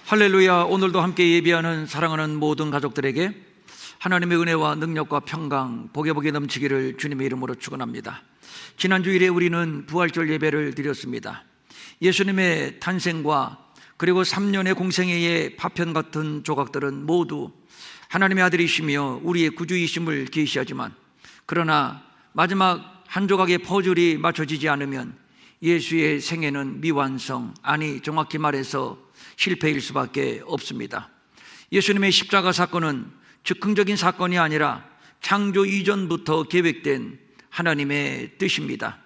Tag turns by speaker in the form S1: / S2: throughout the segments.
S1: 할렐루야. 오늘도 함께 예배하는 사랑하는 모든 가족들에게 하나님의 은혜와 능력과 평강, 복에 넘치기를 주님의 이름으로 축원합니다. 지난 주일에 우리는 부활절 예배를 드렸습니다. 예수님의 탄생과 그리고 3년의 공생애의 파편 같은 조각들은 모두 하나님의 아들이시며 우리의 구주이심을 계시하지만, 그러나 마지막 한 조각의 퍼즐이 맞춰지지 않으면 예수의 생애는 미완성, 아니 정확히 말해서 실패일 수밖에 없습니다. 예수님의 십자가 사건은 즉흥적인 사건이 아니라 창조 이전부터 계획된 하나님의 뜻입니다.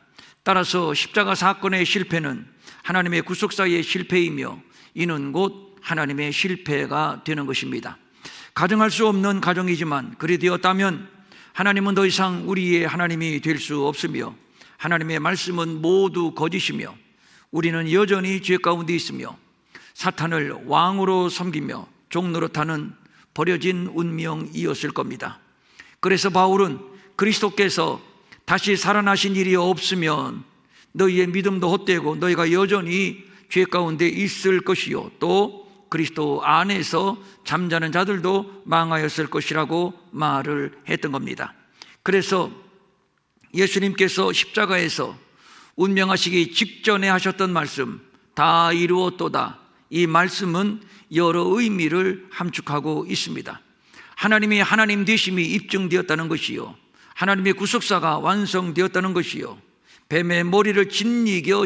S1: 따라서 십자가 사건의 실패는 하나님의 구속사의 실패이며, 이는 곧 하나님의 실패가 되는 것입니다. 가정할 수 없는 가정이지만 그리 되었다면 하나님은 더 이상 우리의 하나님이 될 수 없으며, 하나님의 말씀은 모두 거짓이며, 우리는 여전히 죄 가운데 있으며 사탄을 왕으로 섬기며 종노릇하는 버려진 운명이었을 겁니다. 그래서 바울은 그리스도께서 다시 살아나신 일이 없으면 너희의 믿음도 헛되고 너희가 여전히 죄 가운데 있을 것이요, 또 그리스도 안에서 잠자는 자들도 망하였을 것이라고 말을 했던 겁니다. 그래서 예수님께서 십자가에서 운명하시기 직전에 하셨던 말씀, 다 이루었도다, 이 말씀은 여러 의미를 함축하고 있습니다. 하나님이 하나님 되심이 입증되었다는 것이요, 하나님의 구속사가 완성되었다는 것이요, 뱀의 머리를 짓이겨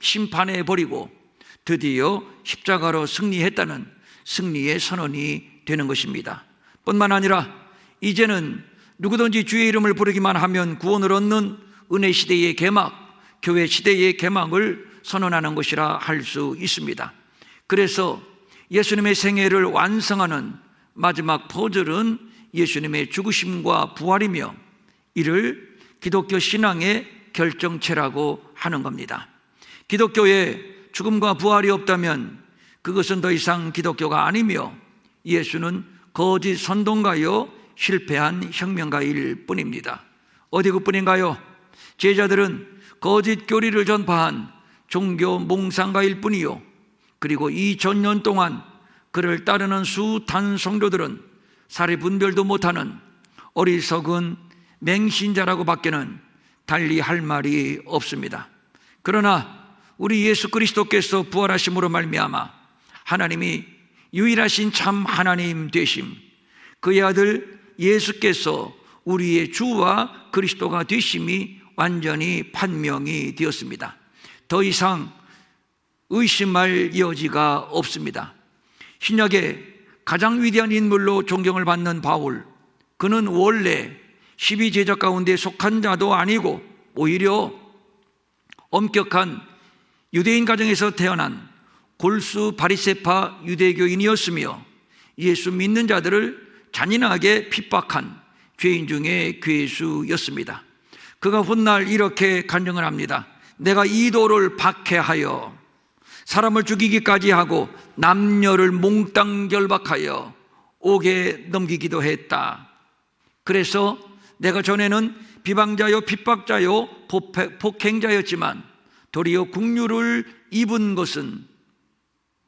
S1: 심판해 버리고 드디어 십자가로 승리했다는 승리의 선언이 되는 것입니다. 뿐만 아니라 이제는 누구든지 주의 이름을 부르기만 하면 구원을 얻는 은혜 시대의 개막, 교회 시대의 개막을 선언하는 것이라 할 수 있습니다. 그래서 예수님의 생애를 완성하는 마지막 퍼즐은 예수님의 죽으심과 부활이며, 이를 기독교 신앙의 결정체라고 하는 겁니다. 기독교에 죽음과 부활이 없다면 그것은 더 이상 기독교가 아니며, 예수는 거짓 선동가요 실패한 혁명가일 뿐입니다. 어디 그뿐인가요? 제자들은 거짓 교리를 전파한 종교 몽상가일 뿐이요, 그리고 2000년 동안 그를 따르는 숱한 성도들은 사리 분별도 못하는 어리석은 맹신자라고 밖에는 달리 할 말이 없습니다. 그러나 우리 예수 그리스도께서 부활하심으로 말미암아 하나님이 유일하신 참 하나님 되심, 그의 아들 예수께서 우리의 주와 그리스도가 되심이 완전히 판명이 되었습니다. 더 이상 의심할 여지가 없습니다. 신약의 가장 위대한 인물로 존경을 받는 바울, 그는 원래 12제자 가운데 속한 자도 아니고 오히려 엄격한 유대인 가정에서 태어난 골수 바리새파 유대교인이었으며, 예수 믿는 자들을 잔인하게 핍박한 죄인 중에 괴수였습니다. 그가 훗날 이렇게 간증을 합니다. 내가 이도를 박해하여 사람을 죽이기까지 하고 남녀를 몽땅 결박하여 옥에 넘기기도 했다. 그래서 내가 전에는 비방자요 핍박자요 폭행자였지만 도리어 국류를 입은 것은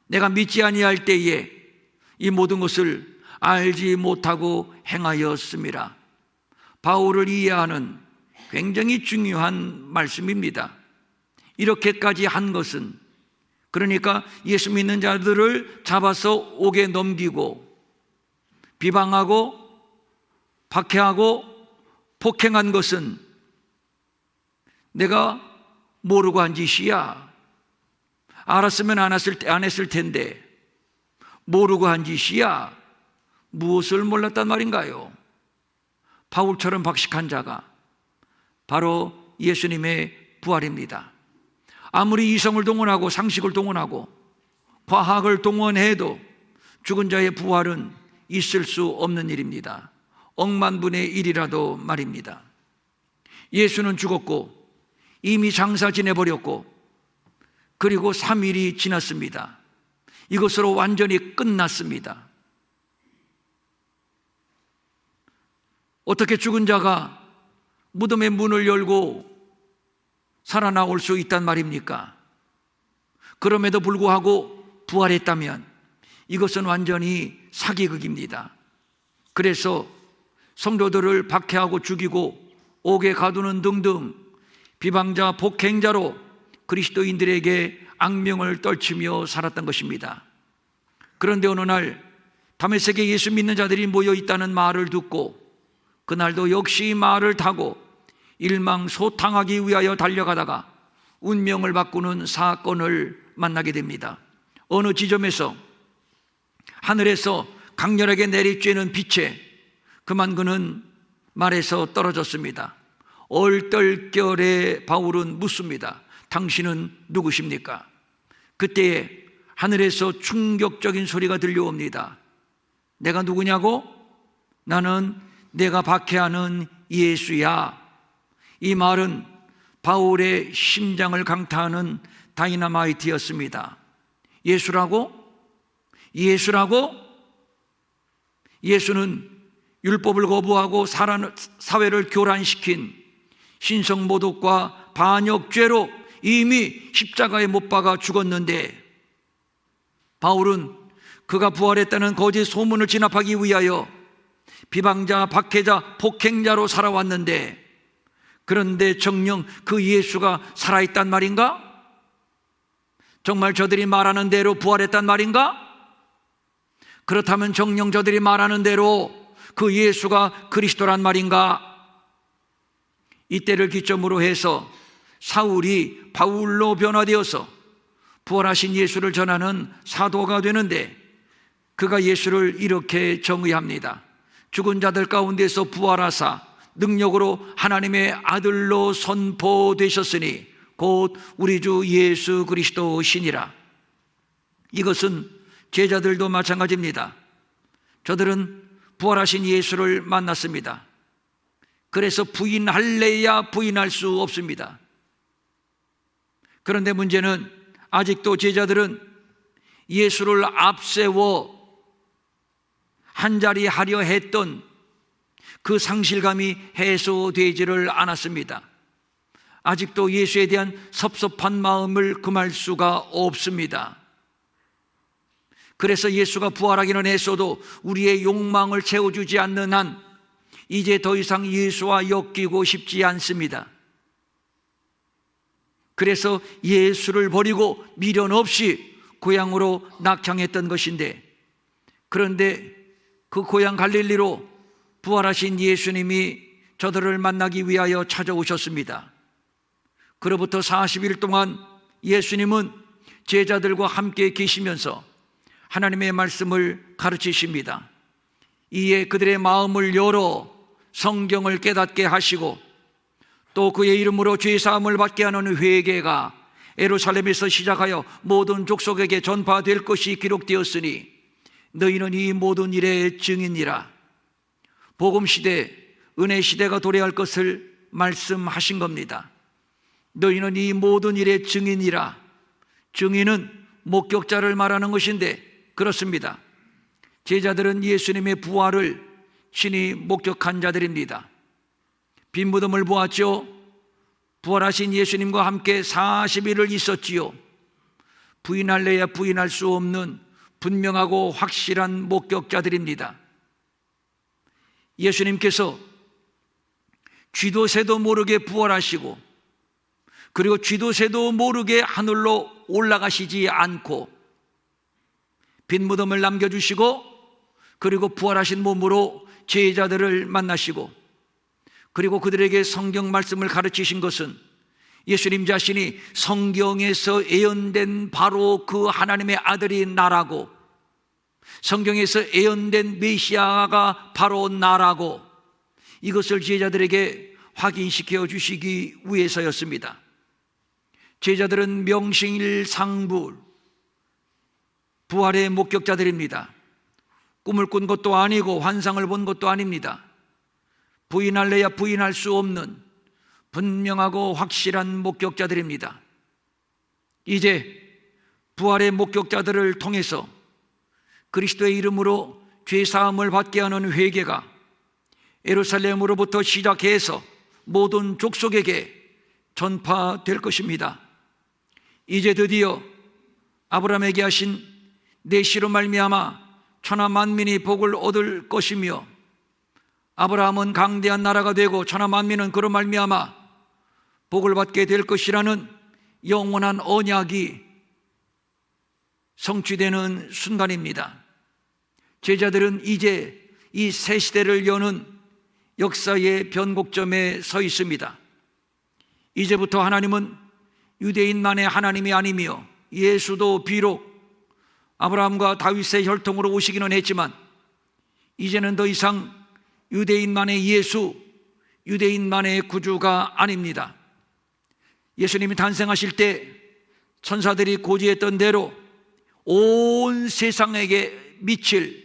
S1: 내가 믿지 아니할 때에 이 모든 것을 알지 못하고 행하였습니다. 바울을 이해하는 굉장히 중요한 말씀입니다. 이렇게까지 한 것은, 그러니까 예수 믿는 자들을 잡아서 옥에 넘기고 비방하고 박해하고 폭행한 것은 내가 모르고 한 짓이야. 알았으면 안 했을 텐데 모르고 한 짓이야. 무엇을 몰랐단 말인가요? 바울처럼 박식한 자가 바로 예수님의 부활입니다. 아무리 이성을 동원하고 상식을 동원하고 과학을 동원해도 죽은 자의 부활은 있을 수 없는 일입니다. 억만분의 1이라도 말입니다. 예수는 죽었고 이미 장사 지내버렸고 그리고 3일이 지났습니다. 이것으로 완전히 끝났습니다. 어떻게 죽은 자가 무덤의 문을 열고 살아나올 수 있단 말입니까? 그럼에도 불구하고 부활했다면 이것은 완전히 사기극입니다. 그래서 성도들을 박해하고 죽이고 옥에 가두는 등등 비방자, 폭행자로 그리스도인들에게 악명을 떨치며 살았던 것입니다. 그런데 어느 날 다메섹에 예수 믿는 자들이 모여 있다는 말을 듣고 그날도 역시 말을 타고 일망소탕하기 위하여 달려가다가 운명을 바꾸는 사건을 만나게 됩니다. 어느 지점에서 하늘에서 강렬하게 내리쬐는 빛에 그만 그는 말에서 떨어졌습니다. 얼떨결에 바울은 묻습니다. 당신은 누구십니까? 그때에 하늘에서 충격적인 소리가 들려옵니다. 내가 누구냐고? 나는 내가 박해하는 예수야. 이 말은 바울의 심장을 강타하는 다이너마이트였습니다. 예수라고? 예수라고? 예수는 율법을 거부하고 사회를 교란시킨 신성모독과 반역죄로 이미 십자가에 못 박아 죽었는데 바울은 그가 부활했다는 거짓 소문을 진압하기 위하여 비방자, 박해자, 폭행자로 살아왔는데 그런데 정녕 그 예수가 살아있단 말인가? 정말 저들이 말하는 대로 부활했단 말인가? 그렇다면 정녕 저들이 말하는 대로 그 예수가 그리스도란 말인가? 이때를 기점으로 해서 사울이 바울로 변화되어서 부활하신 예수를 전하는 사도가 되는데 그가 예수를 이렇게 정의합니다. 죽은 자들 가운데서 부활하사 능력으로 하나님의 아들로 선포되셨으니 곧 우리 주 예수 그리스도시니라. 이것은 제자들도 마찬가지입니다. 저들은 부활하신 예수를 만났습니다. 그래서 부인할래야 부인할 수 없습니다. 그런데 문제는 아직도 제자들은 예수를 앞세워 한자리 하려 했던 그 상실감이 해소되지를 않았습니다. 아직도 예수에 대한 섭섭한 마음을 금할 수가 없습니다. 그래서 예수가 부활하기는 했어도 우리의 욕망을 채워주지 않는 한 이제 더 이상 예수와 엮이고 싶지 않습니다. 그래서 예수를 버리고 미련 없이 고향으로 낙향했던 것인데 그런데 그 고향 갈릴리로 부활하신 예수님이 저들을 만나기 위하여 찾아오셨습니다. 그로부터 40일 동안 예수님은 제자들과 함께 계시면서 하나님의 말씀을 가르치십니다. 이에 그들의 마음을 열어 성경을 깨닫게 하시고 또 그의 이름으로 죄사함을 받게 하는 회개가 예루살렘에서 시작하여 모든 족속에게 전파될 것이 기록되었으니 너희는 이 모든 일의 증인이라. 복음시대, 은혜시대가 도래할 것을 말씀하신 겁니다. 너희는 이 모든 일의 증인이라. 증인은 목격자를 말하는 것인데 그렇습니다. 제자들은 예수님의 부활을 친히 목격한 자들입니다. 빈 무덤을 보았죠. 부활하신 예수님과 함께 40일을 있었지요. 부인할래야 부인할 수 없는 분명하고 확실한 목격자들입니다. 예수님께서 쥐도 새도 모르게 부활하시고 그리고 쥐도 새도 모르게 하늘로 올라가시지 않고 빈 무덤을 남겨주시고 그리고 부활하신 몸으로 제자들을 만나시고 그리고 그들에게 성경 말씀을 가르치신 것은 예수님 자신이 성경에서 예언된 바로 그 하나님의 아들이 나라고 성경에서 예언된 메시아가 바로 나라고 이것을 제자들에게 확인시켜 주시기 위해서였습니다. 제자들은 명심일상부 부활의 목격자들입니다. 꿈을 꾼 것도 아니고 환상을 본 것도 아닙니다. 부인할래야 부인할 수 없는 분명하고 확실한 목격자들입니다. 이제 부활의 목격자들을 통해서 그리스도의 이름으로 죄사함을 받게 하는 회개가 예루살렘으로부터 시작해서 모든 족속에게 전파될 것입니다. 이제 드디어 아브라함에게 하신 내 씨로 말미암아 천하 만민이 복을 얻을 것이며 아브라함은 강대한 나라가 되고 천하 만민은 그로 말미암아 복을 받게 될 것이라는 영원한 언약이 성취되는 순간입니다. 제자들은 이제 이 새 시대를 여는 역사의 변곡점에 서 있습니다. 이제부터 하나님은 유대인만의 하나님이 아니며 예수도 비록 아브라함과 다윗의 혈통으로 오시기는 했지만 이제는 더 이상 유대인만의 예수, 유대인만의 구주가 아닙니다. 예수님이 탄생하실 때 천사들이 고지했던 대로 온 세상에게 미칠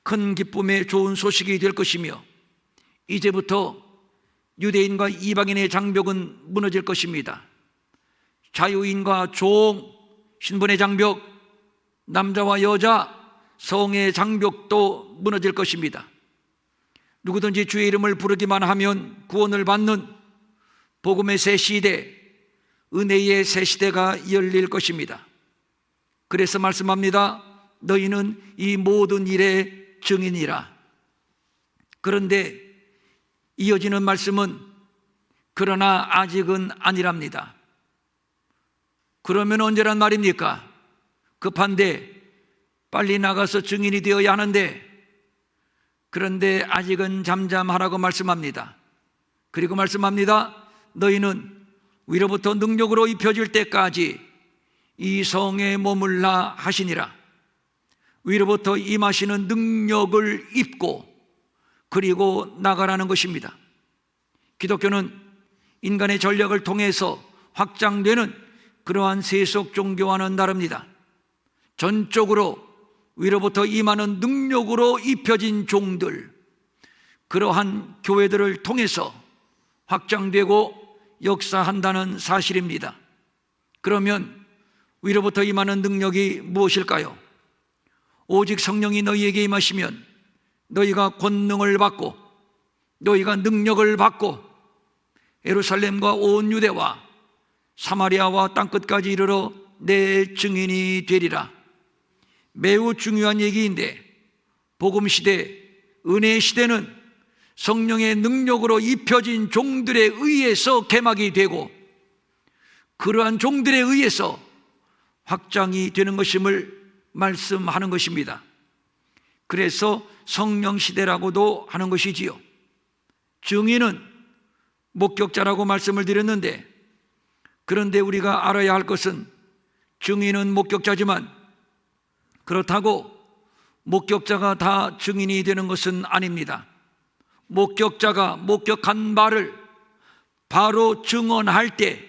S1: 큰 기쁨의 좋은 소식이 될 것이며 이제부터 유대인과 이방인의 장벽은 무너질 것입니다. 자유인과 종, 신분의 장벽, 남자와 여자, 성의 장벽도 무너질 것입니다. 누구든지 주의 이름을 부르기만 하면 구원을 받는 복음의 새 시대, 은혜의 새 시대가 열릴 것입니다. 그래서 말씀합니다. 너희는 이 모든 일의 증인이라. 그런데 이어지는 말씀은 그러나 아직은 아니랍니다. 그러면 언제란 말입니까? 급한데 빨리 나가서 증인이 되어야 하는데 그런데 아직은 잠잠하라고 말씀합니다. 그리고 말씀합니다. 너희는 위로부터 능력으로 입혀질 때까지 이 성에 머물라 하시니라. 위로부터 임하시는 능력을 입고 그리고 나가라는 것입니다. 기독교는 인간의 전략을 통해서 확장되는 그러한 세속 종교와는 다릅니다. 전적으로 위로부터 임하는 능력으로 입혀진 종들, 그러한 교회들을 통해서 확장되고 역사한다는 사실입니다. 그러면 위로부터 임하는 능력이 무엇일까요? 오직 성령이 너희에게 임하시면 너희가 권능을 받고 너희가 능력을 받고 예루살렘과 온 유대와 사마리아와 땅끝까지 이르러 내 증인이 되리라. 매우 중요한 얘기인데 복음 시대, 은혜 시대는 성령의 능력으로 입혀진 종들에 의해서 개막이 되고 그러한 종들에 의해서 확장이 되는 것임을 말씀하는 것입니다. 그래서 성령 시대라고도 하는 것이지요. 증인은 목격자라고 말씀을 드렸는데 그런데 우리가 알아야 할 것은 증인은 목격자지만 그렇다고 목격자가 다 증인이 되는 것은 아닙니다. 목격자가 목격한 바를 바로 증언할 때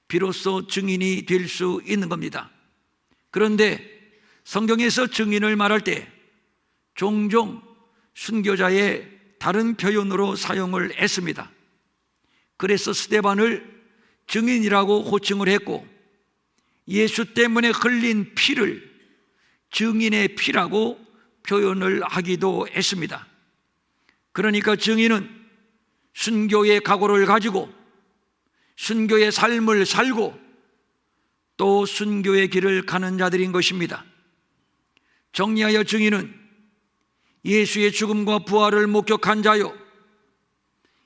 S1: 비로소 증인이 될 수 있는 겁니다. 그런데 성경에서 증인을 말할 때 종종 순교자의 다른 표현으로 사용을 했습니다. 그래서 스데반을 증인이라고 호칭을 했고 예수 때문에 흘린 피를 증인의 피라고 표현을 하기도 했습니다. 그러니까 증인은 순교의 각오를 가지고 순교의 삶을 살고 또 순교의 길을 가는 자들인 것입니다. 정리하여 증인은 예수의 죽음과 부활을 목격한 자요,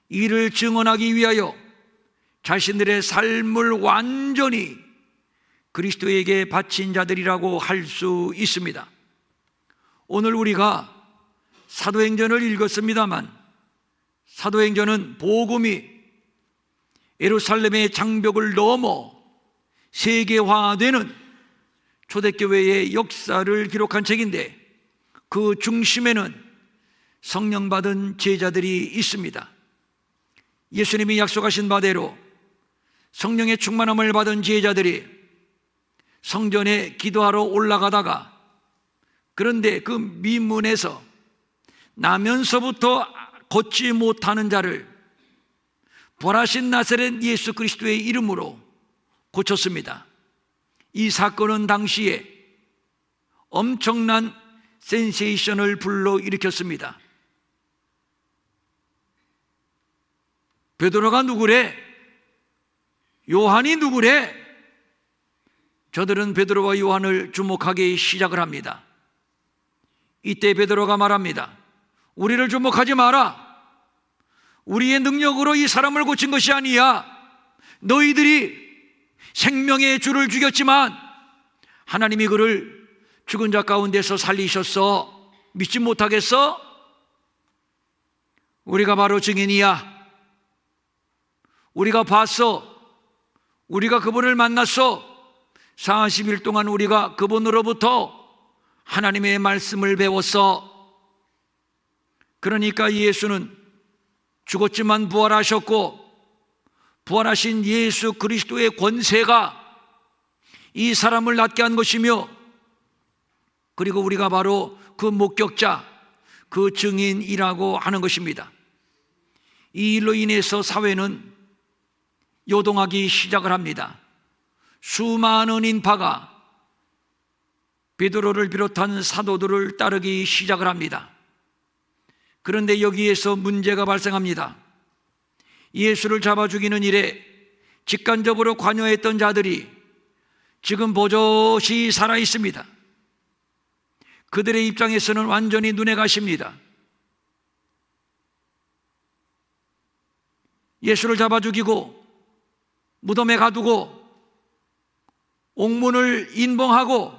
S1: 이를 증언하기 위하여 자신들의 삶을 완전히 그리스도에게 바친 자들이라고 할 수 있습니다. 오늘 우리가 사도행전을 읽었습니다만 사도행전은 복음이 예루살렘의 장벽을 넘어 세계화되는 초대교회의 역사를 기록한 책인데 그 중심에는 성령 받은 제자들이 있습니다. 예수님이 약속하신 바대로 성령의 충만함을 받은 제자들이 성전에 기도하러 올라가다가 그런데 그 미문에서 나면서부터 걷지 못하는 자를 부활하신 나사렛 예수 그리스도의 이름으로 고쳤습니다. 이 사건은 당시에 엄청난 센세이션을 불러일으켰습니다. 베드로가 누구래? 요한이 누구래? 저들은 베드로와 요한을 주목하기 시작을 합니다. 이때 베드로가 말합니다. 우리를 주목하지 마라. 우리의 능력으로 이 사람을 고친 것이 아니야. 너희들이 생명의 주를 죽였지만 하나님이 그를 죽은 자 가운데서 살리셨어. 믿지 못하겠어? 우리가 바로 증인이야. 우리가 봤어. 우리가 그분을 만났어. 40일 동안 우리가 그분으로부터 하나님의 말씀을 배웠어. 그러니까 예수는 죽었지만 부활하셨고, 부활하신 예수 그리스도의 권세가 이 사람을 낫게 한 것이며, 그리고 우리가 바로 그 목격자, 그 증인이라고 하는 것입니다. 이 일로 인해서 사회는 요동하기 시작을 합니다. 수많은 인파가 베드로를 비롯한 사도들을 따르기 시작을 합니다. 그런데 여기에서 문제가 발생합니다. 예수를 잡아 죽이는 일에 직간접으로 관여했던 자들이 지금 버젓이 살아 있습니다. 그들의 입장에서는 완전히 눈에 가십니다. 예수를 잡아 죽이고 무덤에 가두고 옥문을 인봉하고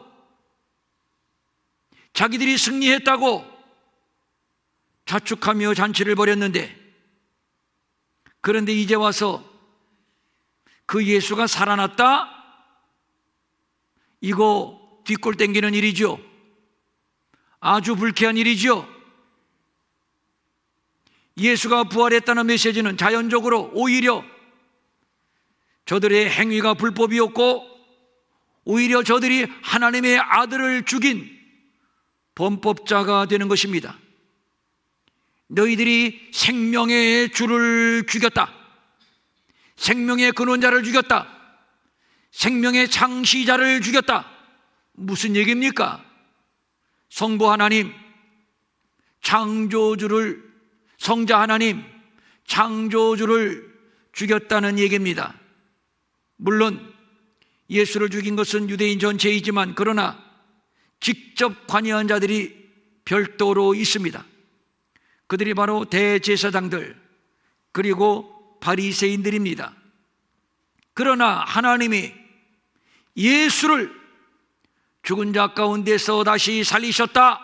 S1: 자기들이 승리했다고 자축하며 잔치를 벌였는데, 그런데 이제 와서 그 예수가 살아났다? 이거 뒷골 땡기는 일이죠. 아주 불쾌한 일이죠. 예수가 부활했다는 메시지는 자연적으로 오히려 저들의 행위가 불법이었고, 오히려 저들이 하나님의 아들을 죽인 범법자가 되는 것입니다. 너희들이 생명의 주를 죽였다. 생명의 근원자를 죽였다. 생명의 창시자를 죽였다. 무슨 얘기입니까? 성부 하나님, 창조주를, 성자 하나님, 창조주를 죽였다는 얘기입니다. 물론 예수를 죽인 것은 유대인 전체이지만, 그러나 직접 관여한 자들이 별도로 있습니다. 그들이 바로 대제사장들, 그리고 바리새인들입니다. 그러나 하나님이 예수를 죽은 자 가운데서 다시 살리셨다.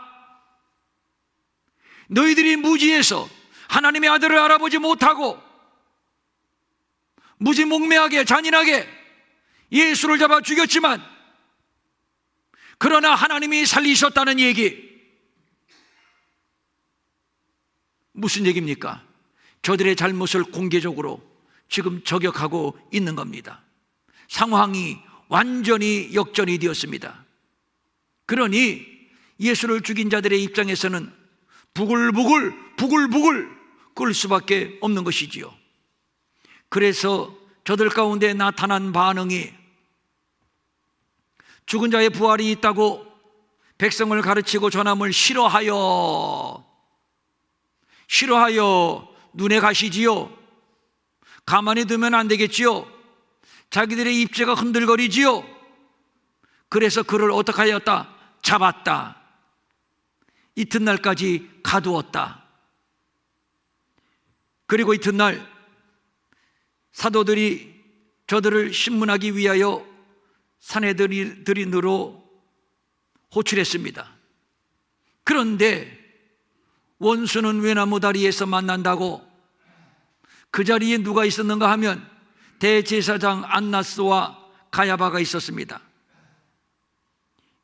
S1: 너희들이 무지해서 하나님의 아들을 알아보지 못하고 무지몽매하게 잔인하게 예수를 잡아 죽였지만, 그러나 하나님이 살리셨다는 얘기, 무슨 얘기입니까? 저들의 잘못을 공개적으로 지금 저격하고 있는 겁니다. 상황이 완전히 역전이 되었습니다. 그러니 예수를 죽인 자들의 입장에서는 부글부글 끓을 수밖에 없는 것이지요. 그래서 저들 가운데 나타난 반응이, 죽은 자의 부활이 있다고 백성을 가르치고 전함을 싫어하여 눈에 가시지요. 가만히 두면 안 되겠지요. 자기들의 입제가 흔들거리지요. 그래서 그를 어떻게 하였다? 잡았다. 이튿날까지 가두었다. 그리고 이튿날 사도들이 저들을 신문하기 위하여 산헤드린으로 호출했습니다. 그런데 원수는 외나무 다리에서 만난다고, 그 자리에 누가 있었는가 하면 대제사장 안나스와 가야바가 있었습니다.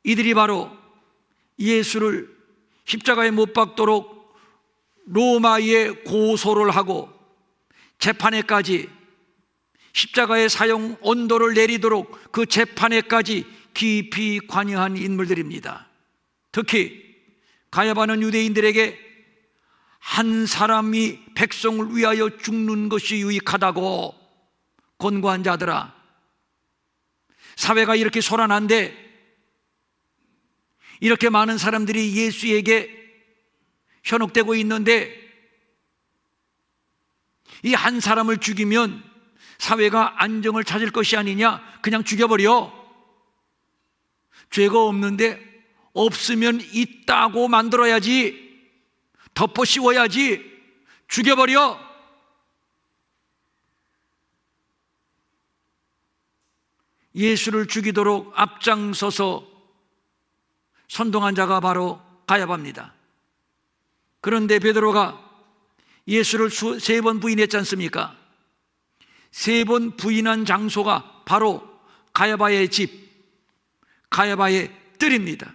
S1: 이들이 바로 예수를 십자가에 못 박도록 로마에 고소를 하고 재판에까지, 십자가의 사형 온도를 내리도록 그 재판에까지 깊이 관여한 인물들입니다. 특히 가야바는 유대인들에게 한 사람이 백성을 위하여 죽는 것이 유익하다고 권고한 자들아, 사회가 이렇게 소란한데, 이렇게 많은 사람들이 예수에게 현혹되고 있는데, 이 한 사람을 죽이면 사회가 안정을 찾을 것이 아니냐, 그냥 죽여버려. 죄가 없는데 없으면 있다고 만들어야지, 덮어 씌워야지, 죽여버려. 예수를 죽이도록 앞장서서 선동한 자가 바로 가야바입니다. 그런데 베드로가 예수를 3번 부인했지 않습니까? 3번 부인한 장소가 바로 가야바의 집, 가야바의 뜰입니다.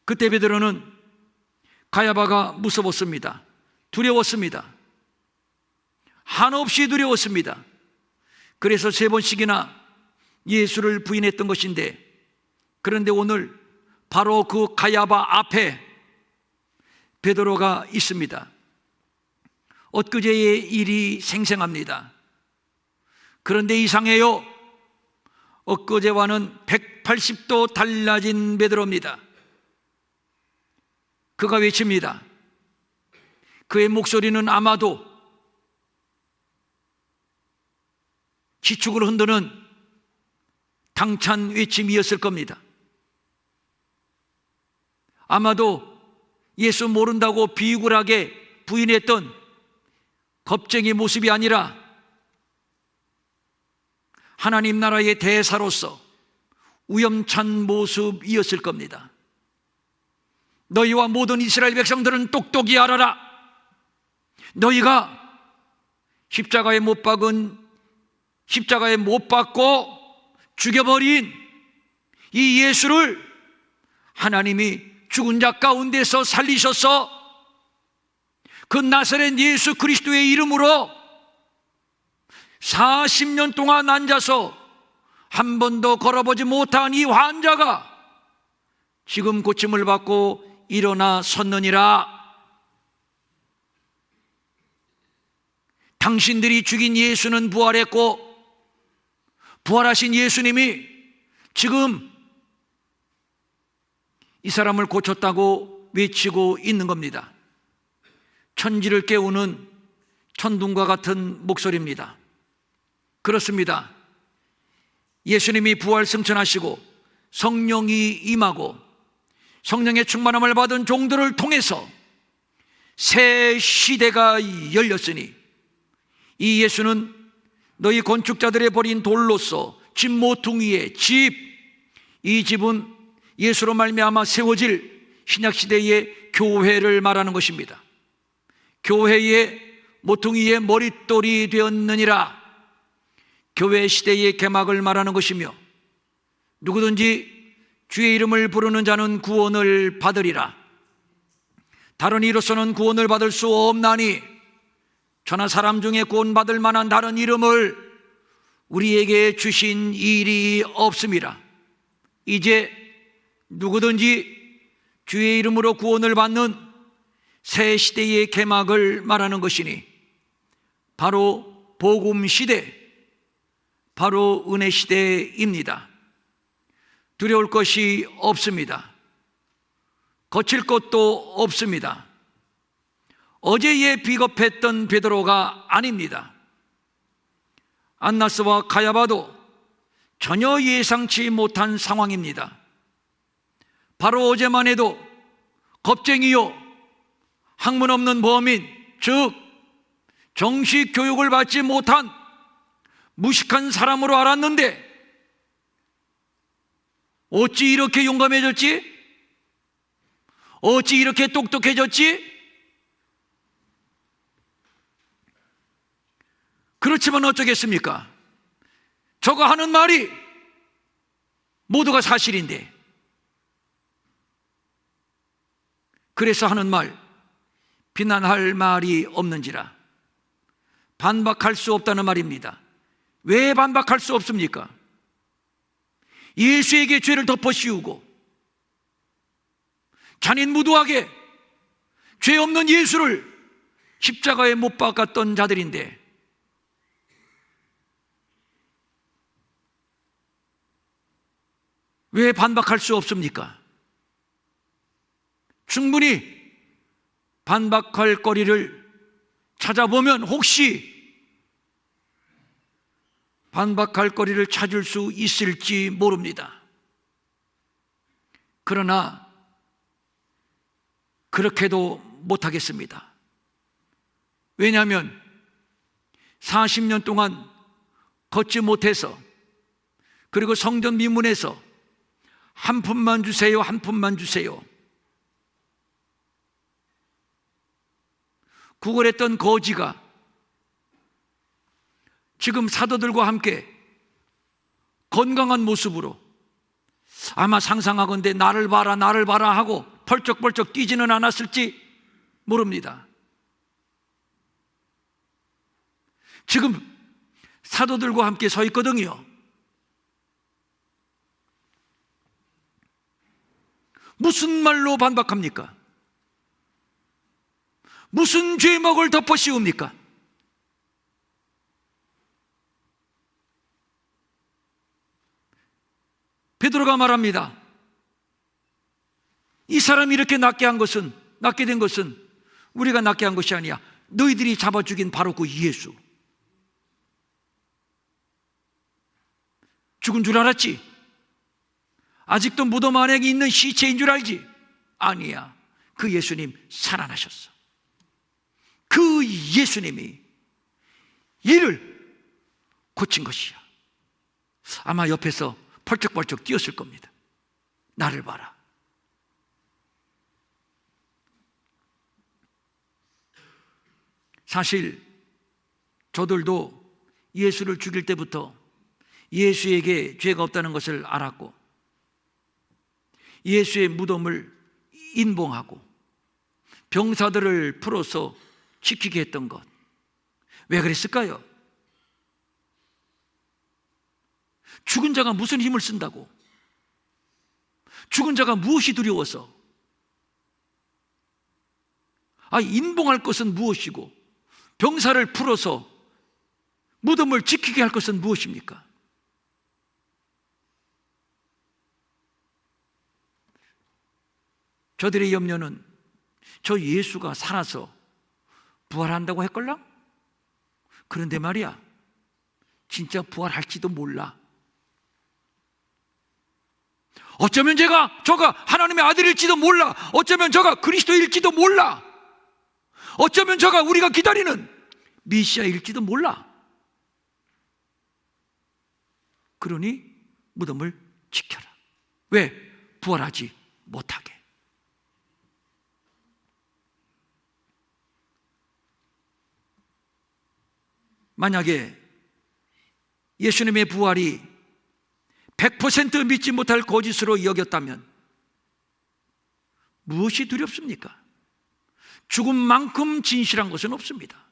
S1: 그때 베드로는 가야바가 무서웠습니다. 두려웠습니다. 한없이 두려웠습니다. 그래서 3번씩이나 예수를 부인했던 것인데, 그런데 오늘 바로 그 가야바 앞에 베드로가 있습니다. 엊그제의 일이 생생합니다. 그런데 이상해요. 엊그제와는 180도 달라진 베드로입니다. 그가 외칩니다. 그의 목소리는 아마도 기축을 흔드는 당찬 외침이었을 겁니다. 아마도 예수 모른다고 비굴하게 부인했던 겁쟁이 모습이 아니라 하나님 나라의 대사로서 우염찬 모습이었을 겁니다. 너희와 모든 이스라엘 백성들은 똑똑히 알아라. 너희가 십자가에 못 박고 죽여버린 이 예수를 하나님이 죽은 자 가운데서 살리셔서 그 나사렛 예수 그리스도의 이름으로 40년 동안 앉아서 한 번도 걸어보지 못한 이 환자가 지금 고침을 받고 일어나 섰느니라. 당신들이 죽인 예수는 부활했고 부활하신 예수님이 지금 이 사람을 고쳤다고 외치고 있는 겁니다. 천지를 깨우는 천둥과 같은 목소리입니다. 그렇습니다. 예수님이 부활 승천하시고 성령이 임하고 성령의 충만함을 받은 종들을 통해서 새 시대가 열렸으니 이 예수는 너희 건축자들의 버린 돌로서 집 모퉁이의 집, 이 집은 예수로 말미암아 세워질 신약시대의 교회를 말하는 것입니다. 교회의 모퉁이의 머릿돌이 되었느니라. 교회 시대의 개막을 말하는 것이며 누구든지 주의 이름을 부르는 자는 구원을 받으리라. 다른 이로서는 구원을 받을 수 없나니 저나 사람 중에 구원받을 만한 다른 이름을 우리에게 주신 일이 없음이라. 이제 누구든지 주의 이름으로 구원을 받는 새 시대의 개막을 말하는 것이니 바로 복음 시대, 바로 은혜 시대입니다. 두려울 것이 없습니다. 거칠 것도 없습니다. 어제의 비겁했던 베드로가 아닙니다. 안나스와 가야바도 전혀 예상치 못한 상황입니다. 바로 어제만 해도 겁쟁이요, 학문 없는 범인, 즉 정식 교육을 받지 못한 무식한 사람으로 알았는데 어찌 이렇게 용감해졌지? 어찌 이렇게 똑똑해졌지? 그렇지만 어쩌겠습니까? 저가 하는 말이 모두가 사실인데, 그래서 하는 말, 비난할 말이 없는지라. 반박할 수 없다는 말입니다. 왜 반박할 수 없습니까? 예수에게 죄를 덮어씌우고 잔인무도하게 죄 없는 예수를 십자가에 못 박았던 자들인데 왜 반박할 수 없습니까? 충분히 반박할 거리를 찾아보면 혹시 반박할 거리를 찾을 수 있을지 모릅니다. 그러나 그렇게도 못하겠습니다. 왜냐하면 40년 동안 걷지 못해서, 그리고 성전 미문에서 한 푼만 주세요, 한 푼만 주세요, 구걸했던 거지가 지금 사도들과 함께 건강한 모습으로, 아마 상상하건대 나를 봐라 나를 봐라 하고 펄쩍펄쩍 뛰지는 않았을지 모릅니다. 지금 사도들과 함께 서 있거든요. 무슨 말로 반박합니까? 무슨 죄목을 덮어 씌웁니까? 베드로가 말합니다. 이 사람이 이렇게 낫게 된 것은 우리가 낫게 한 것이 아니야. 너희들이 잡아 죽인 바로 그 예수. 죽은 줄 알았지? 아직도 무덤 안에 있는 시체인 줄 알지? 아니야. 그 예수님 살아나셨어. 그 예수님이 이를 고친 것이야. 아마 옆에서 펄쩍펄쩍 뛰었을 겁니다. 나를 봐라. 사실 저들도 예수를 죽일 때부터 예수에게 죄가 없다는 것을 알았고, 예수의 무덤을 인봉하고 병사들을 풀어서 지키게 했던 것, 왜 그랬을까요? 죽은 자가 무슨 힘을 쓴다고? 죽은 자가 무엇이 두려워서? 인봉할 것은 무엇이고 병사를 풀어서 무덤을 지키게 할 것은 무엇입니까? 저들의 염려는 저 예수가 살아서 부활한다고 했걸랑? 그런데 말이야, 진짜 부활할지도 몰라. 어쩌면 저가 하나님의 아들일지도 몰라. 어쩌면 저가 그리스도일지도 몰라. 어쩌면 저가 우리가 기다리는 메시아일지도 몰라. 그러니 무덤을 지켜라. 왜? 부활하지 못하게. 만약에 예수님의 부활이 100% 믿지 못할 거짓으로 여겼다면 무엇이 두렵습니까? 죽음만큼 진실한 것은 없습니다.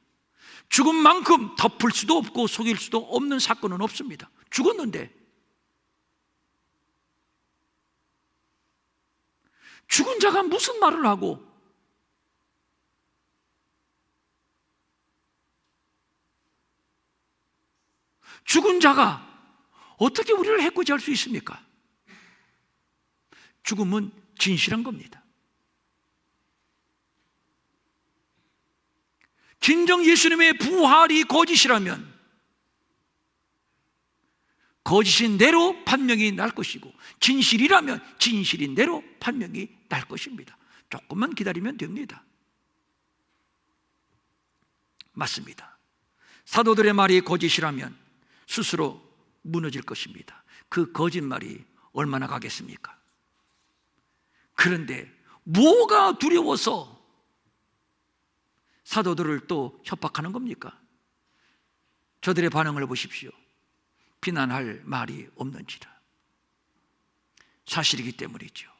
S1: 죽음만큼 덮을 수도 없고 속일 수도 없는 사건은 없습니다. 죽었는데, 죽은 자가 무슨 말을 하고 죽은 자가 어떻게 우리를 해코지할 수 있습니까? 죽음은 진실한 겁니다. 진정 예수님의 부활이 거짓이라면 거짓인 대로 판명이 날 것이고, 진실이라면 진실인 대로 판명이 날 것입니다. 조금만 기다리면 됩니다. 맞습니다. 사도들의 말이 거짓이라면 스스로 무너질 것입니다. 그 거짓말이 얼마나 가겠습니까? 그런데 뭐가 두려워서 사도들을 또 협박하는 겁니까? 저들의 반응을 보십시오. 비난할 말이 없는지라. 사실이기 때문이죠.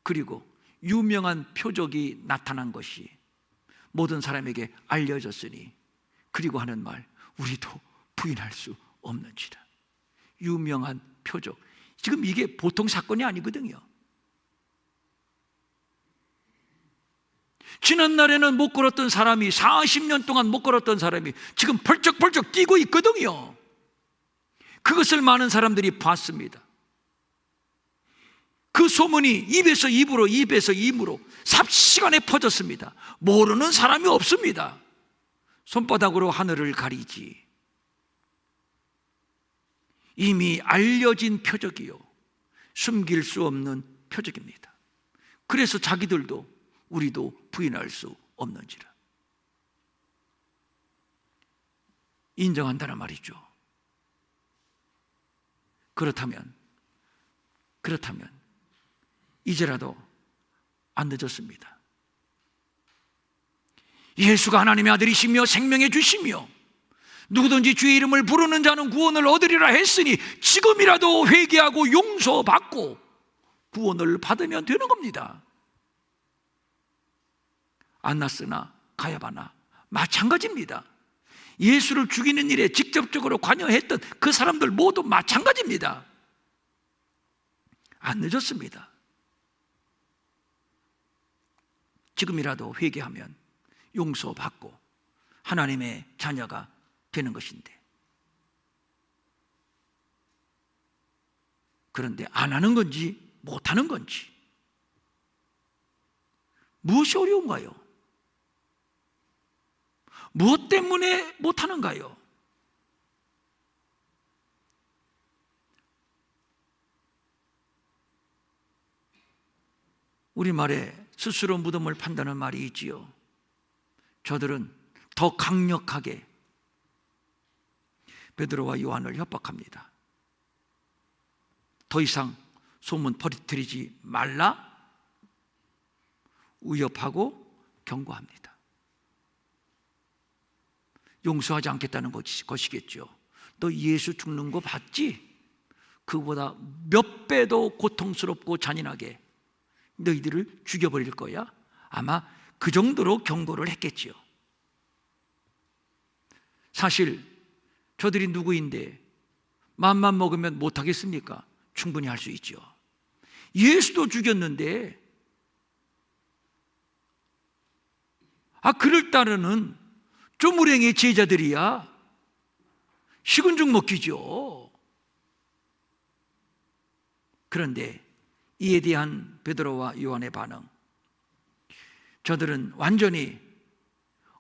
S1: 그리고 유명한 표적이 나타난 것이 모든 사람에게 알려졌으니, 그리고 하는 말, 우리도 부인할 수 없는지라. 유명한 표적. 지금 이게 보통 사건이 아니거든요. 지난날에는 못 걸었던 사람이, 40년 동안 못 걸었던 사람이 지금 벌쩍벌쩍 뛰고 있거든요. 그것을 많은 사람들이 봤습니다. 그 소문이 입에서 입으로, 입에서 입으로 삽시간에 퍼졌습니다. 모르는 사람이 없습니다. 손바닥으로 하늘을 가리지. 이미 알려진 표적이요 숨길 수 없는 표적입니다. 그래서 자기들도 우리도 부인할 수 없는지라 인정한다는 말이죠. 그렇다면 이제라도 안 늦었습니다. 예수가 하나님의 아들이시며 생명의 주시며 누구든지 주의 이름을 부르는 자는 구원을 얻으리라 했으니 지금이라도 회개하고 용서받고 구원을 받으면 되는 겁니다. 안나스나 가야바나 마찬가지입니다. 예수를 죽이는 일에 직접적으로 관여했던 그 사람들 모두 마찬가지입니다. 안 늦었습니다. 지금이라도 회개하면 용서받고 하나님의 자녀가 되는 것인데, 그런데 안 하는 건지 못 하는 건지 무엇이 어려운가요? 무엇 때문에 못 하는가요? 우리말에 스스로 무덤을 판다는 말이 있지요. 저들은 더 강력하게 베드로와 요한을 협박합니다. 더 이상 소문 퍼뜨리지 말라 위협하고 경고합니다. 용서하지 않겠다는 것이겠죠. 너 예수 죽는 거 봤지? 그보다 몇 배도 고통스럽고 잔인하게 너희들을 죽여버릴 거야. 아마 그 정도로 경고를 했겠지요. 사실 저들이 누구인데 맘만 먹으면 못하겠습니까? 충분히 할 수 있죠. 예수도 죽였는데 그를 따르는 쪼무랭의 제자들이야 식은 죽 먹기죠. 그런데 이에 대한 베드로와 요한의 반응, 저들은 완전히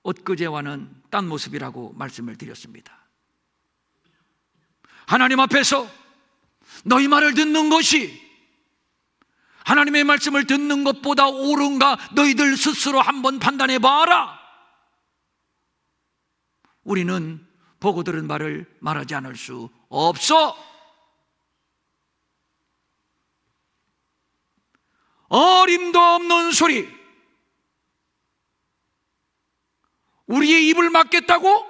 S1: 엊그제와는 딴 모습이라고 말씀을 드렸습니다. 하나님 앞에서 너희 말을 듣는 것이 하나님의 말씀을 듣는 것보다 옳은가 너희들 스스로 한번 판단해 봐라. 우리는 보고 들은 말을 말하지 않을 수 없어. 어림도 없는 소리, 우리의 입을 막겠다고?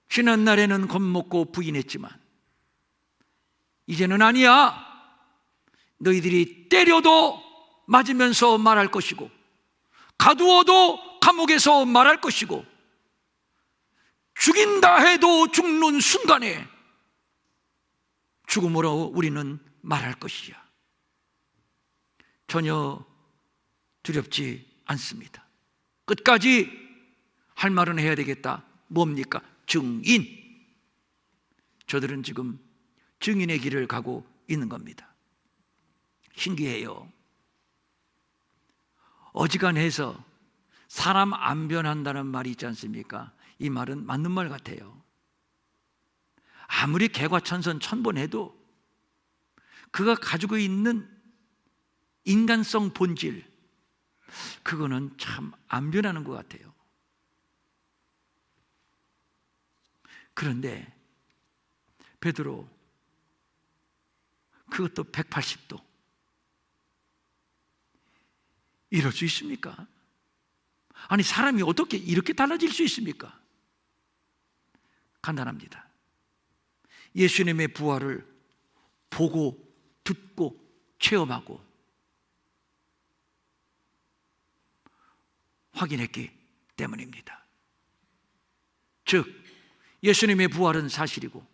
S1: 지난날에는 겁먹고 부인했지만 이제는 아니야. 너희들이 때려도 맞으면서 말할 것이고 가두어도 감옥에서 말할 것이고 죽인다 해도 죽는 순간에 죽음으로 우리는 말할 것이야. 전혀 두렵지 않습니다. 끝까지 할 말은 해야 되겠다. 뭡니까? 증인. 저들은 지금 증인의 길을 가고 있는 겁니다. 신기해요. 어지간해서 사람 안 변한다는 말이 있지 않습니까? 이 말은 맞는 말 같아요. 아무리 개과천선 천본해도 그가 가지고 있는 인간성 본질, 그거는 참 안 변하는 것 같아요. 그런데 베드로, 그것도 180도. 이럴 수 있습니까? 아니, 사람이 어떻게 이렇게 달라질 수 있습니까? 간단합니다. 예수님의 부활을 보고 듣고 체험하고 확인했기 때문입니다. 즉 예수님의 부활은 사실이고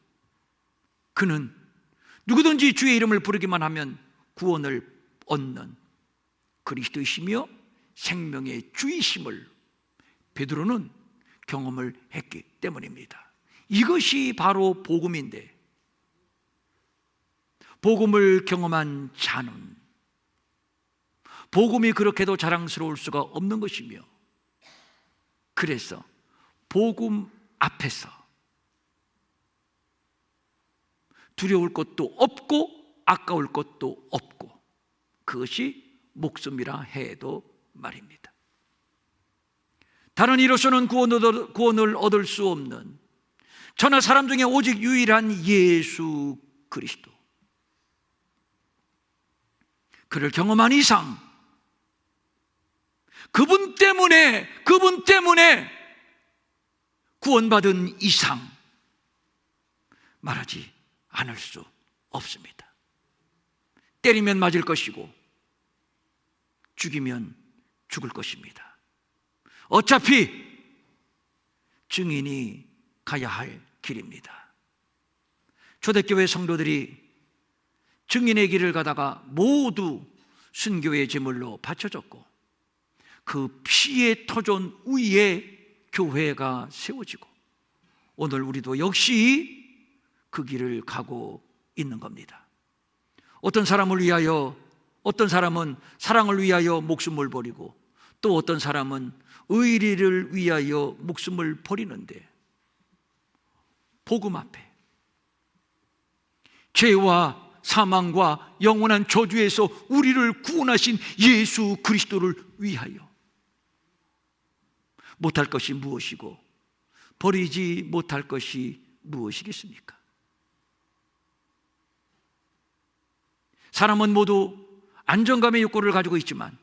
S1: 그는 누구든지 주의 이름을 부르기만 하면 구원을 얻는 그리스도이시며 생명의 주이심을 베드로는 경험을 했기 때문입니다. 이것이 바로 복음인데, 복음을 경험한 자는 복음이 그렇게도 자랑스러울 수가 없는 것이며 그래서 복음 앞에서 두려울 것도 없고 아까울 것도 없고, 그것이 목숨이라 해도 말입니다. 다른 이로서는 구원을 얻을 수 없는 천하 사람 중에 오직 유일한 예수 그리스도, 그를 경험한 이상, 그분 때문에 구원받은 이상 말하지 않을 수 없습니다. 때리면 맞을 것이고 죽이면 죽을 것입니다. 어차피 증인이 가야 할 길입니다. 초대교회 성도들이 증인의 길을 가다가 모두 순교의 제물로 바쳐졌고, 그 피의 터전 위에 교회가 세워지고, 오늘 우리도 역시 그 길을 가고 있는 겁니다. 어떤 사람을 위하여, 어떤 사람은 사랑을 위하여 목숨을 버리고, 또 어떤 사람은 의리를 위하여 목숨을 버리는데, 복음 앞에 죄와 사망과 영원한 저주에서 우리를 구원하신 예수 그리스도를 위하여 못할 것이 무엇이고 버리지 못할 것이 무엇이겠습니까? 사람은 모두 안정감의 욕구를 가지고 있지만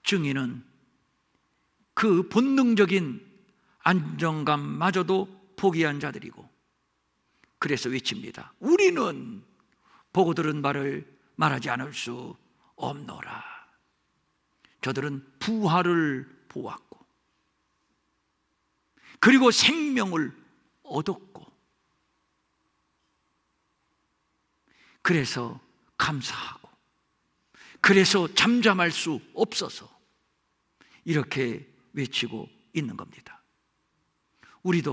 S1: 증인은 그 본능적인 안정감마저도 포기한 자들이고, 그래서 외칩니다. 우리는 보고 들은 바를 말하지 않을 수 없노라. 저들은 부활을 보았고, 그리고 생명을 얻었고, 그래서 감사하고, 그래서 잠잠할 수 없어서 이렇게 외치고 있는 겁니다. 우리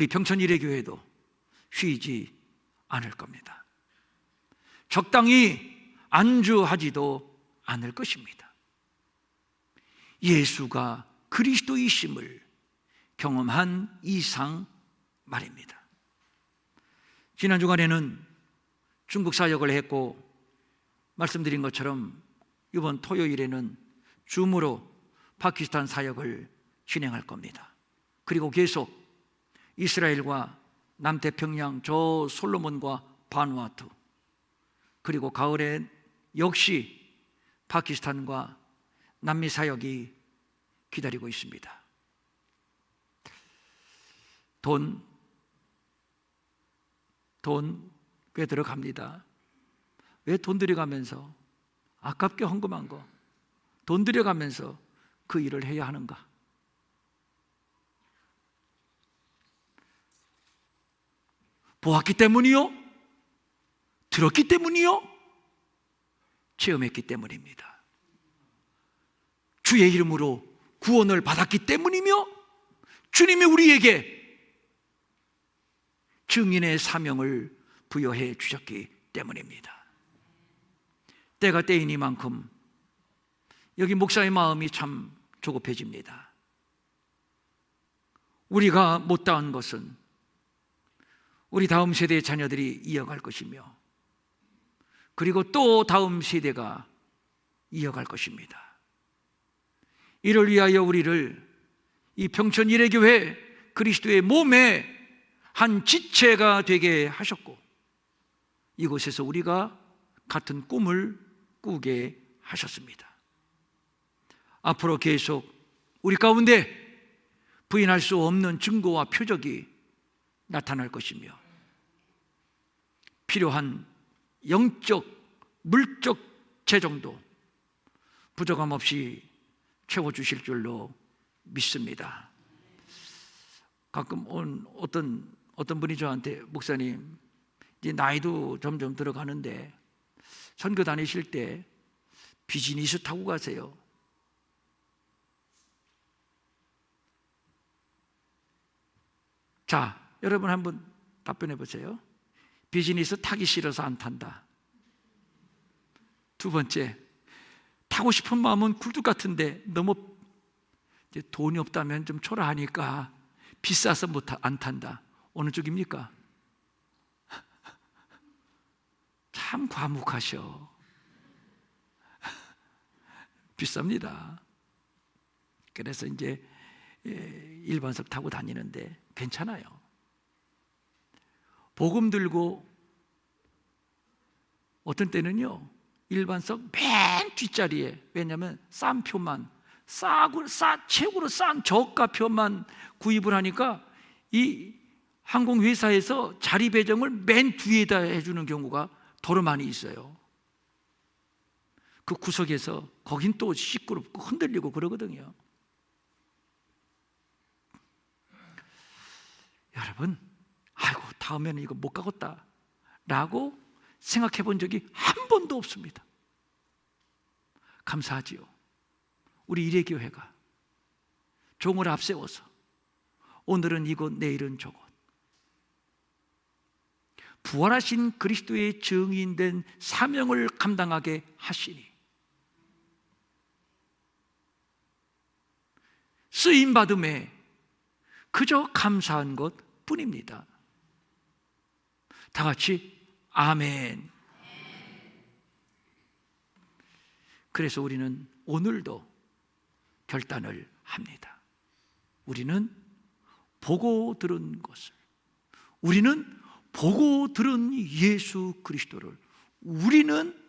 S1: 평천일회교회도 쉬지 않을 겁니다. 적당히 안주하지도 않을 것입니다. 예수가 그리스도이심을 경험한 이상 말입니다. 지난 주간에는 중국 사역을 했고, 말씀드린 것처럼 이번 토요일에는 줌으로 파키스탄 사역을 진행할 겁니다. 그리고 계속 이스라엘과 남태평양, 저 솔로몬과 바누아투, 그리고 가을엔 역시 파키스탄과 남미 사역이 기다리고 있습니다. 돈 꽤 들어갑니다. 왜 돈 들여가면서, 아깝게 헌금한 거 돈 들여가면서 그 일을 해야 하는가? 보았기 때문이요? 들었기 때문이요? 체험했기 때문입니다. 주의 이름으로 구원을 받았기 때문이며, 주님이 우리에게 증인의 사명을 부여해 주셨기 때문입니다. 때가 때이니만큼 여기 목사의 마음이 참 조급해집니다. 우리가 못다한 것은 우리 다음 세대의 자녀들이 이어갈 것이며, 그리고 또 다음 세대가 이어갈 것입니다. 이를 위하여 우리를 이 평천일회교회 그리스도의 몸의 한 지체가 되게 하셨고, 이곳에서 우리가 같은 꿈을 꾸게 하셨습니다. 앞으로 계속 우리 가운데 부인할 수 없는 증거와 표적이 나타날 것이며, 필요한 영적, 물적 재정도 부족함 없이 채워주실 줄로 믿습니다. 가끔 어떤 분이 저한테, 목사님, 이제 나이도 점점 들어가는데 선교 다니실 때 비즈니스 타고 가세요. 자, 여러분 한번 답변해 보세요. 비즈니스 타기 싫어서 안 탄다. 두 번째, 타고 싶은 마음은 굴뚝 같은데 너무 이제 돈이 없다면 좀 초라하니까 비싸서 안 탄다. 어느 쪽입니까? 참 과묵하셔. 비쌉니다. 그래서 이제 일반석 타고 다니는데 괜찮아요. 복음 들고 어떤 때는요, 일반석 맨 뒷자리에, 왜냐하면 싼 표만, 최고로 싼 저가표만 구입을 하니까 이 항공회사에서 자리 배정을 맨 뒤에다 해주는 경우가 더러 많이 있어요. 그 구석에서 거긴 또 시끄럽고 흔들리고 그러거든요. 여러분, 아이고 다음에는 이거 못 가겠다 라고 생각해 본 적이 한 번도 없습니다. 감사하지요. 우리 일회교회가 종을 앞세워서 오늘은 이곳 내일은 저곳, 부활하신 그리스도의 증인된 사명을 감당하게 하시니 쓰임받음에 그저 감사한 것 뿐입니다. 다 같이 아멘. 그래서 우리는 오늘도 결단을 합니다. 우리는 보고 들은 것을, 우리는 보고 들은 예수 그리스도를, 우리는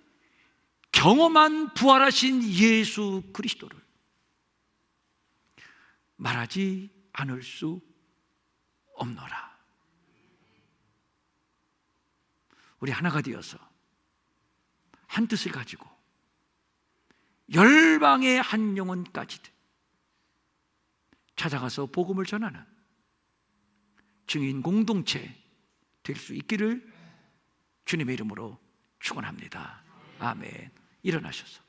S1: 경험한 부활하신 예수 그리스도를 말하지 않을 수 없노라. 우리 하나가 되어서 한 뜻을 가지고 열방의 한 영혼까지도 찾아가서 복음을 전하는 증인 공동체 될 수 있기를 주님의 이름으로 축원합니다. 아멘. 일어나셔서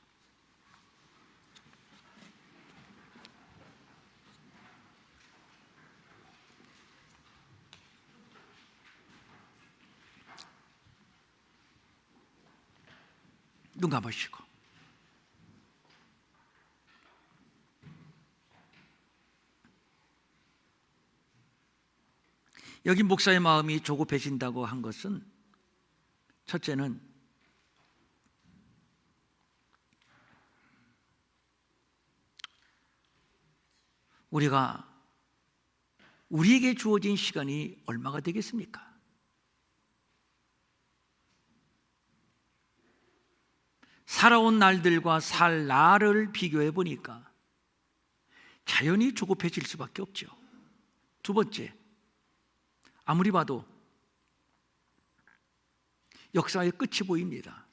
S1: 눈 감으시고 여기 목사의 마음이 조급해진다고 한 것은, 첫째는 우리에게 주어진 시간이 얼마가 되겠습니까? 살아온 날들과 살 날을 비교해 보니까 자연히 조급해질 수밖에 없죠. 두 번째, 아무리 봐도 역사의 끝이 보입니다.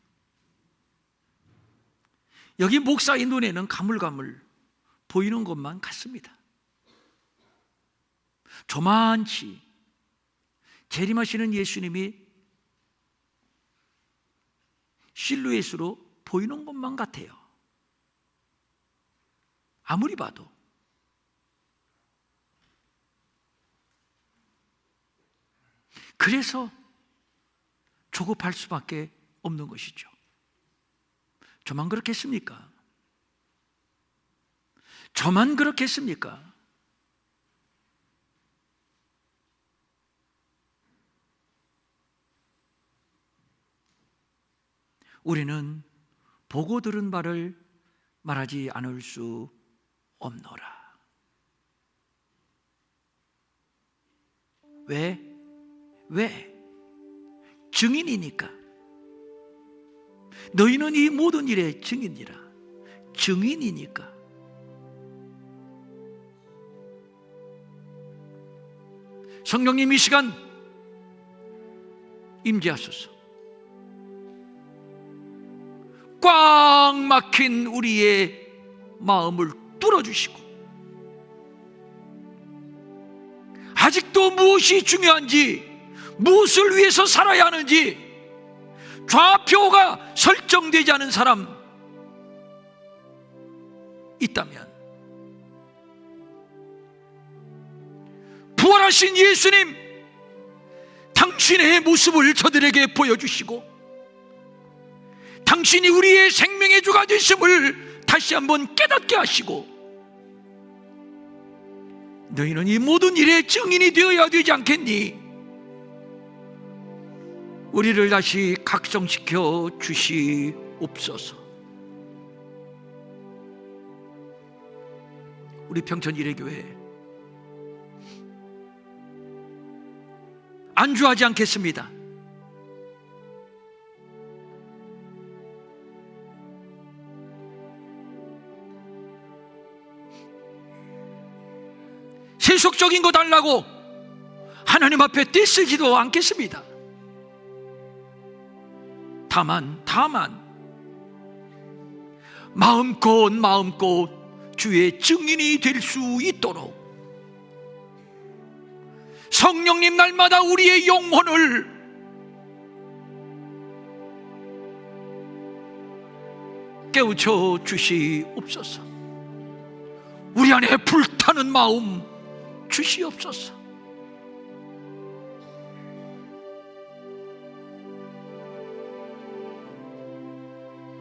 S1: 여기 목사의 눈에는 가물가물 보이는 것만 같습니다. 저만치 재림하시는 예수님이 실루엣으로 보이는 것만 같아요. 아무리 봐도. 그래서 조급할 수밖에 없는 것이죠. 저만 그렇겠습니까? 저만 그렇겠습니까? 우리는 보고 들은 바를 말하지 않을 수 없노라. 왜? 증인이니까. 너희는 이 모든 일의 증인이라. 증인이니까. 성령님 이 시간 임재하소서. 꽉 막힌 우리의 마음을 뚫어주시고, 아직도 무엇이 중요한지, 무엇을 위해서 살아야 하는지 좌표가 설정되지 않은 사람 있다면 부활하신 예수님, 당신의 모습을 저들에게 보여주시고 당신이 우리의 생명의 주가 되심을 다시 한번 깨닫게 하시고 너희는 이 모든 일의 증인이 되어야 되지 않겠니? 우리를 다시 각성시켜 주시옵소서. 우리 평촌 일회교회 안주하지 않겠습니다. 세속적인 거 달라고 하나님 앞에 떼쓰지도 않겠습니다. 다만 마음껏 주의 증인이 될 수 있도록 성령님 날마다 우리의 영혼을 깨우쳐 주시옵소서. 우리 안에 불타는 마음 주시옵소서.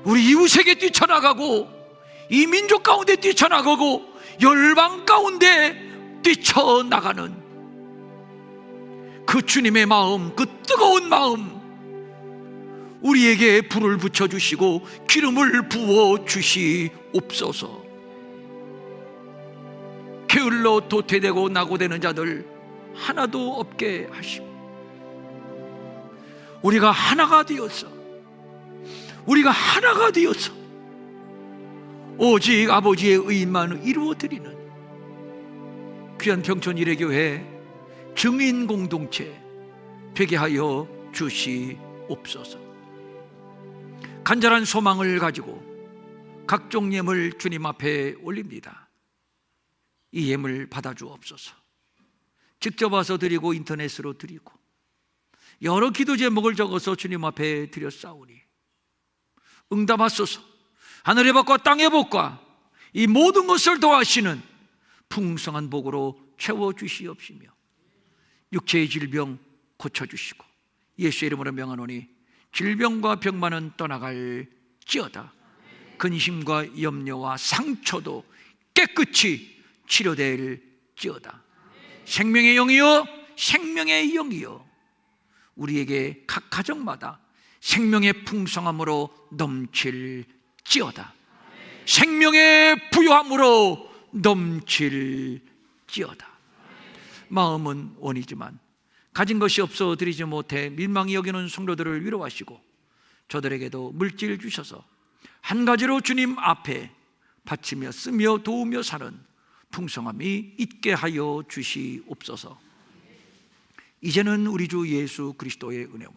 S1: 우리 이웃에게 뛰쳐나가고 이 민족 가운데 뛰쳐나가고 열방 가운데 뛰쳐나가는 그 주님의 마음, 그 뜨거운 마음 우리에게 불을 붙여주시고 기름을 부어주시옵소서. 게을러 도태되고 낙오되는 자들 하나도 없게 하시고 우리가 하나가 되어서 오직 아버지의 의만 이루어드리는 귀한 평촌 일회교회 증인 공동체 되게 하여 주시옵소서. 간절한 소망을 가지고 각종 예물 주님 앞에 올립니다. 이 예물 받아주옵소서. 직접 와서 드리고 인터넷으로 드리고 여러 기도 제목을 적어서 주님 앞에 드렸사오니 응답하소서. 하늘의 복과 땅의 복과 이 모든 것을 도하시는 풍성한 복으로 채워주시옵시며 육체의 질병 고쳐주시고 예수의 이름으로 명하노니 질병과 병만은 떠나갈지어다. 근심과 염려와 상처도 깨끗이 치료될지어다. 생명의 영이여 우리에게 각 가정마다 생명의 풍성함으로 넘칠지어다. 생명의 부요함으로 넘칠지어다. 마음은 원이지만 가진 것이 없어 드리지 못해 민망히 여기는 성도들을 위로하시고 저들에게도 물질 주셔서 한 가지로 주님 앞에 바치며 쓰며 도우며 사는 풍성함이 있게 하여 주시옵소서. 이제는 우리 주 예수 그리스도의 은혜와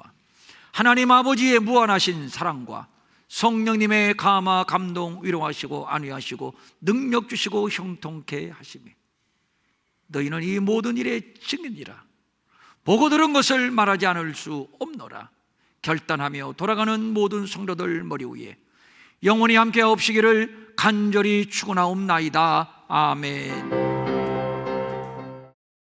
S1: 하나님 아버지의 무한하신 사랑과 성령님의 감화 감동 위로하시고 안위하시고 능력 주시고 형통케 하시며 너희는 이 모든 일의 증인이라. 보고 들은 것을 말하지 않을 수 없노라. 결단하며 돌아가는 모든 성도들 머리 위에 영원히 함께 없으시기를 간절히 축원하옵나이다. 아멘.